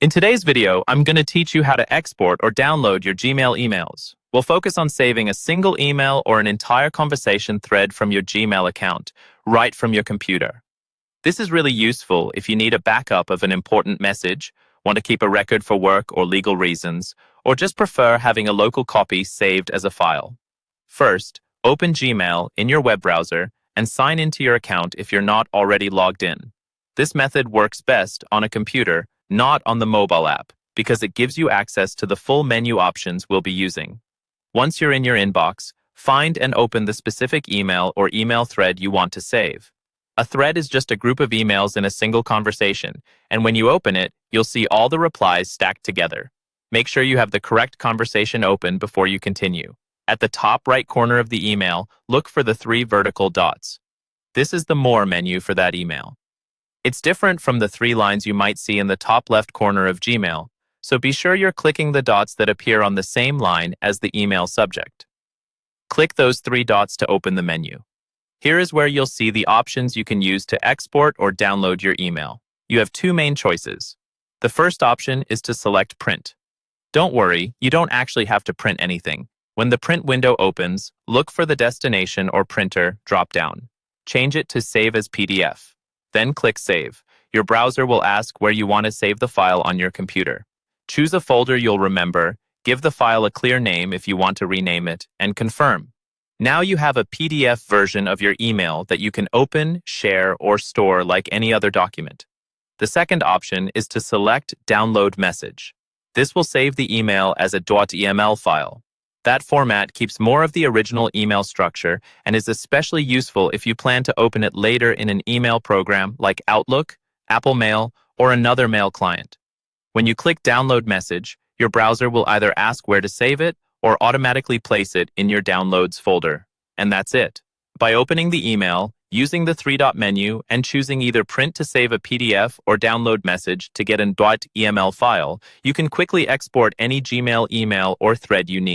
In today's video, I'm going to teach you how to export or download your Gmail emails. We'll focus on saving a single email or an entire conversation thread from your Gmail account, right from your computer. This is really useful if you need a backup of an important message, want to keep a record for work or legal reasons, or just prefer having a local copy saved as a file. First, open Gmail in your web browser and sign into your account if you're not already logged in. This method works best on a computer, not on the mobile app, because it gives you access to the full menu options we'll be using. Once you're in your inbox, find and open the specific email or email thread you want to save. A thread is just a group of emails in a single conversation, and when you open it, you'll see all the replies stacked together. Make sure you have the correct conversation open before you continue. At the top right corner of the email, look for the 3 vertical dots. This is the More menu for that email. It's different from the 3 lines you might see in the top left corner of Gmail, so be sure you're clicking the dots that appear on the same line as the email subject. Click those 3 dots to open the menu. Here is where you'll see the options you can use to export or download your email. You have 2 main choices. The first option is to select Print. Don't worry, you don't actually have to print anything. When the print window opens, look for the Destination or Printer drop-down. Change it to Save as PDF. Then click Save. Your browser will ask where you want to save the file on your computer. Choose a folder you'll remember, give the file a clear name if you want to rename it, and confirm. Now you have a PDF version of your email that you can open, share, or store like any other document. The second option is to select Download Message. This will save the email as a .eml file. That format keeps more of the original email structure and is especially useful if you plan to open it later in an email program like Outlook, Apple Mail, or another mail client. When you click Download Message, your browser will either ask where to save it or automatically place it in your Downloads folder. And that's it. By opening the email, using the 3-dot menu, and choosing either Print to save a PDF or Download Message to get an .eml file, you can quickly export any Gmail email or thread you need.